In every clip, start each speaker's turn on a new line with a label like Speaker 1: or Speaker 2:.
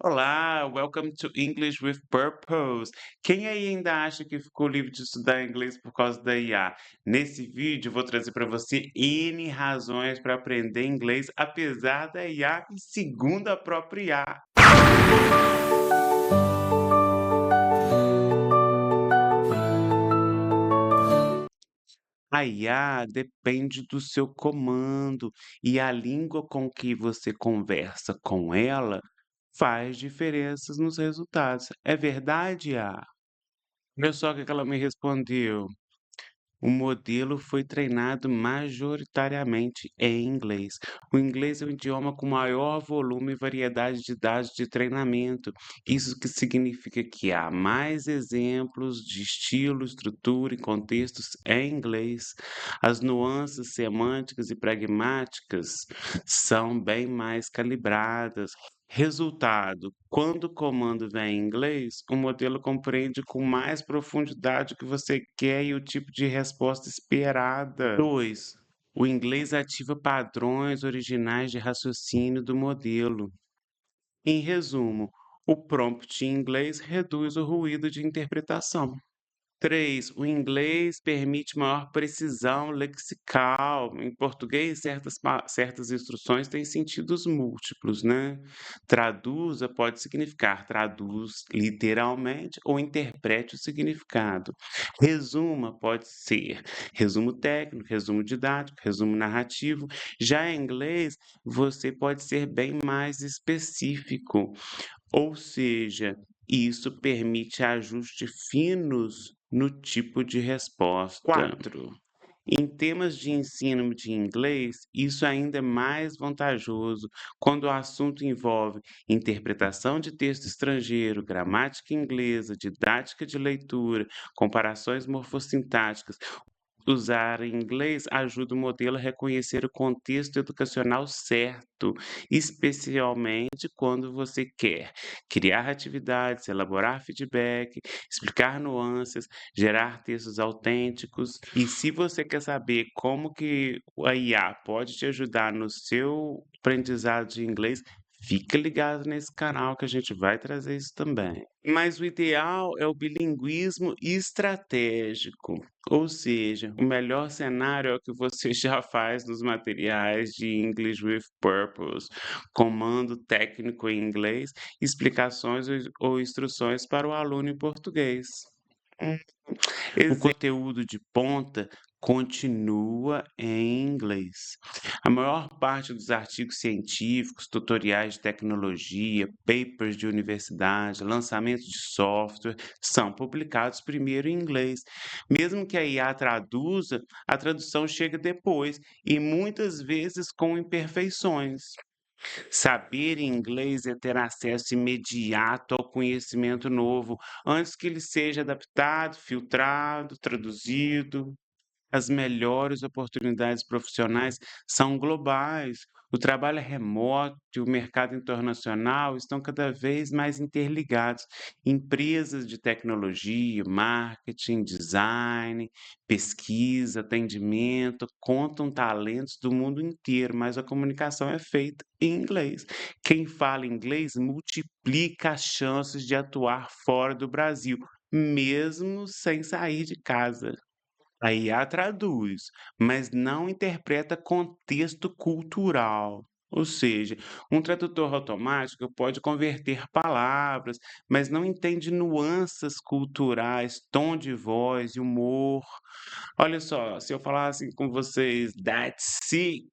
Speaker 1: Olá, welcome to English with Purpose. Quem aí ainda acha que ficou livre de estudar inglês por causa da IA? Nesse vídeo, vou trazer para você N razões para aprender inglês, apesar da IA e segundo a própria IA. A IA depende do seu comando e a língua com que você conversa com ela faz diferenças nos resultados. É verdade, IA? Olha só o que ela me respondeu. O modelo foi treinado majoritariamente em inglês. O inglês é o idioma com maior volume e variedade de dados de treinamento. Isso que significa que há mais exemplos de estilo, estrutura e contextos em inglês. As nuances semânticas e pragmáticas são bem mais calibradas. Resultado: quando o comando vem em inglês, o modelo compreende com mais profundidade o que você quer e o tipo de resposta esperada. 2. O inglês ativa padrões originais de raciocínio do modelo. Em resumo, o prompt em inglês reduz o ruído de interpretação. 3. O inglês permite maior precisão lexical. Em português, certas instruções têm sentidos múltiplos, né? Traduza pode significar traduz literalmente ou interprete o significado. Resuma pode ser resumo técnico, resumo didático, resumo narrativo. Já em inglês, você pode ser bem mais específico. Ou seja, isso permite ajustes finos no tipo de resposta. 4. Em temas de ensino de inglês, isso ainda é mais vantajoso quando o assunto envolve interpretação de texto estrangeiro, gramática inglesa, didática de leitura, comparações morfossintáticas. Usar inglês ajuda o modelo a reconhecer o contexto educacional certo, especialmente quando você quer criar atividades, elaborar feedback, explicar nuances, gerar textos autênticos. E se você quer saber como que a IA pode te ajudar no seu aprendizado de inglês, fica ligado nesse canal que a gente vai trazer isso também. Mas o ideal é o bilinguismo estratégico, ou seja, o melhor cenário é o que você já faz nos materiais de English with Purpose, comando técnico em inglês, explicações ou instruções para o aluno em português. Hum. O conteúdo de ponta continua em inglês. A maior parte dos artigos científicos, tutoriais de tecnologia, papers de universidade, lançamentos de software são publicados primeiro em inglês. Mesmo que a IA traduza, a tradução chega depois e muitas vezes com imperfeições. Saber inglês é ter acesso imediato ao conhecimento novo, antes que ele seja adaptado, filtrado, traduzido. As melhores oportunidades profissionais são globais. O trabalho é remoto e o mercado internacional estão cada vez mais interligados. Empresas de tecnologia, marketing, design, pesquisa, atendimento, contam talentos do mundo inteiro, mas a comunicação é feita em inglês. Quem fala inglês multiplica as chances de atuar fora do Brasil, mesmo sem sair de casa. A IA traduz, mas não interpreta contexto cultural. Ou seja, um tradutor automático pode converter palavras, mas não entende nuances culturais, tom de voz e humor. Olha só, se eu falar assim com vocês, that's sick,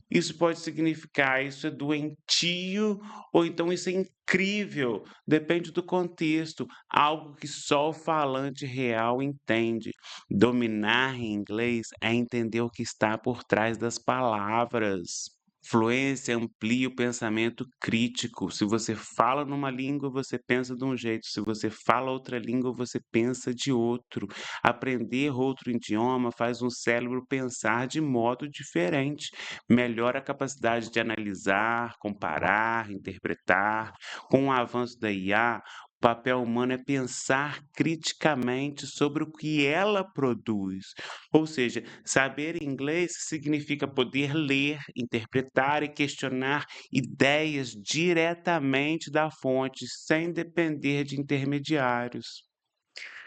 Speaker 1: isso pode significar isso é doentio ou então isso é incrível, depende do contexto, algo que só o falante real entende. Dominar em inglês é entender o que está por trás das palavras. Fluência amplia o pensamento crítico. Se você fala numa língua, você pensa de um jeito. Se você fala outra língua, você pensa de outro. Aprender outro idioma faz um cérebro pensar de modo diferente. Melhora a capacidade de analisar, comparar, interpretar. Com o avanço da IA, O papel humano é pensar criticamente sobre o que ela produz. Ou seja, saber inglês significa poder ler, interpretar e questionar ideias diretamente da fonte, sem depender de intermediários.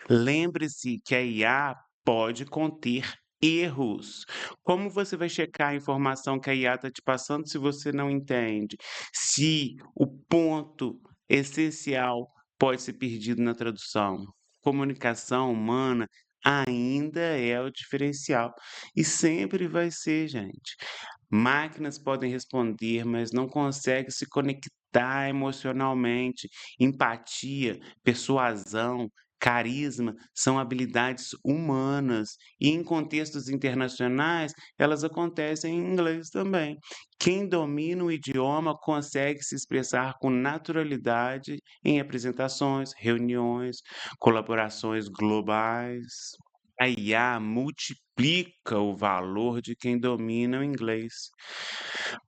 Speaker 1: Lembre-se que a IA pode conter erros. Como você vai checar a informação que a IA está te passando se você não entende? Se o ponto essencial pode ser perdido na tradução. Comunicação humana ainda é o diferencial e sempre vai ser, gente. Máquinas podem responder, mas não conseguem se conectar emocionalmente. Empatia, persuasão, carisma são habilidades humanas e, em contextos internacionais, elas acontecem em inglês também. Quem domina o idioma consegue se expressar com naturalidade em apresentações, reuniões, colaborações globais. A IA multiplica o valor de quem domina o inglês,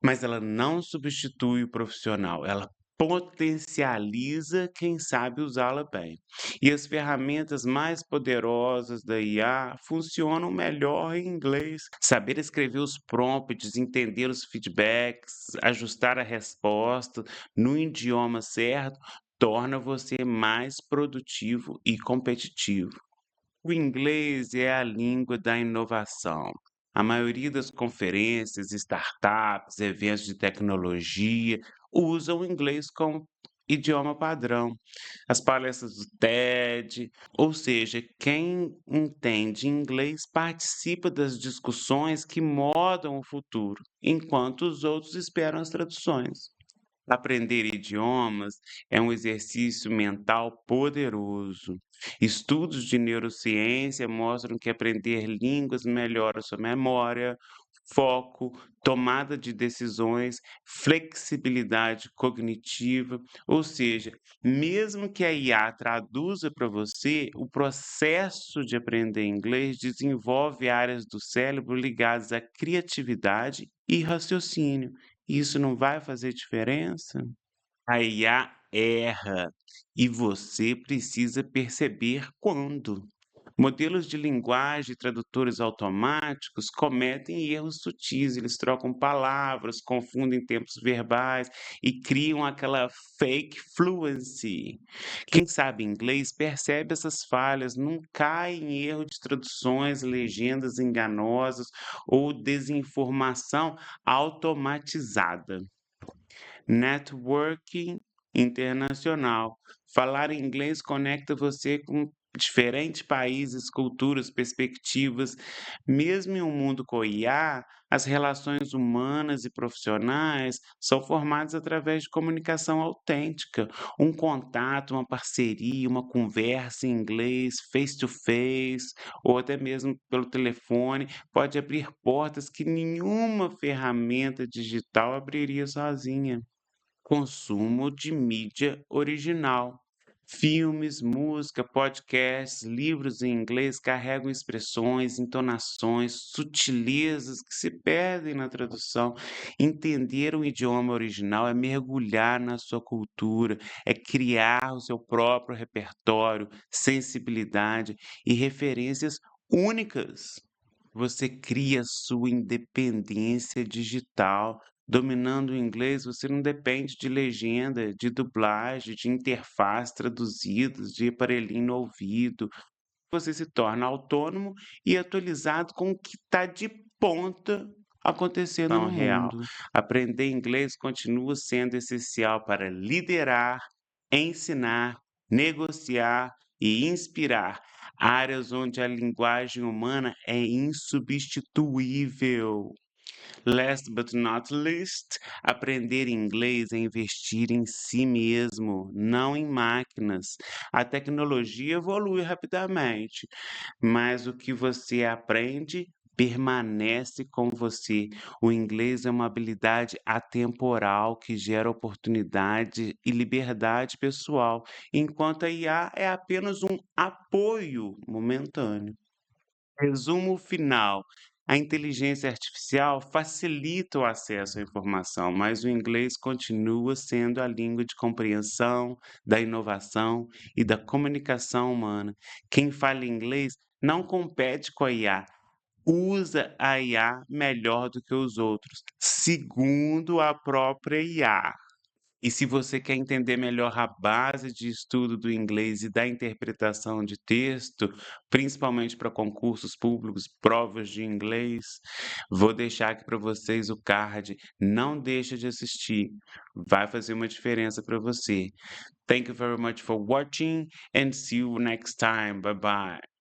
Speaker 1: mas ela não substitui o profissional, ela potencializa quem sabe usá-la bem. E as ferramentas mais poderosas da IA funcionam melhor em inglês. Saber escrever os prompts, entender os feedbacks, ajustar a resposta no idioma certo, torna você mais produtivo e competitivo. O inglês é a língua da inovação. A maioria das conferências, startups, eventos de tecnologia usam o inglês como idioma padrão. As palestras do TED, ou seja, quem entende inglês participa das discussões que modam o futuro, enquanto os outros esperam as traduções. Aprender idiomas é um exercício mental poderoso. Estudos de neurociência mostram que aprender línguas melhora sua memória, foco, tomada de decisões, flexibilidade cognitiva. Ou seja, mesmo que a IA traduza para você, o processo de aprender inglês desenvolve áreas do cérebro ligadas à criatividade e raciocínio. Isso não vai fazer diferença? A IA erra e você precisa perceber quando. Modelos de linguagem e tradutores automáticos cometem erros sutis, eles trocam palavras, confundem tempos verbais e criam aquela fake fluency. Quem sabe inglês percebe essas falhas, não cai em erro de traduções, legendas enganosas ou desinformação automatizada. Networking internacional. Falar inglês conecta você com diferentes países, culturas, perspectivas. Mesmo em um mundo com IA, as relações humanas e profissionais são formadas através de comunicação autêntica, um contato, uma parceria, uma conversa em inglês, face to face, ou até mesmo pelo telefone, pode abrir portas que nenhuma ferramenta digital abriria sozinha. Consumo de mídia original. Filmes, música, podcasts, livros em inglês carregam expressões, entonações, sutilezas que se perdem na tradução. Entender o idioma original é mergulhar na sua cultura, é criar o seu próprio repertório, sensibilidade e referências únicas. Você cria sua independência digital. Dominando o inglês, você não depende de legenda, de dublagem, de interface traduzidas, de aparelhinho no ouvido. Você se torna autônomo e atualizado com o que está de ponta acontecendo no real. Aprender inglês continua sendo essencial para liderar, ensinar, negociar e inspirar, áreas onde a linguagem humana é insubstituível. Last but not least, aprender inglês é investir em si mesmo, não em máquinas. A tecnologia evolui rapidamente, mas o que você aprende permanece com você. O inglês é uma habilidade atemporal que gera oportunidade e liberdade pessoal, enquanto a IA é apenas um apoio momentâneo. Resumo final. A inteligência artificial facilita o acesso à informação, mas o inglês continua sendo a língua de compreensão, da inovação e da comunicação humana. Quem fala inglês não compete com a IA, usa a IA melhor do que os outros, segundo a própria IA. E se você quer entender melhor a base de estudo do inglês e da interpretação de texto, principalmente para concursos públicos, provas de inglês, vou deixar aqui para vocês o card. Não deixa de assistir, vai fazer uma diferença para você. Thank you very much for watching and see you next time. Bye bye.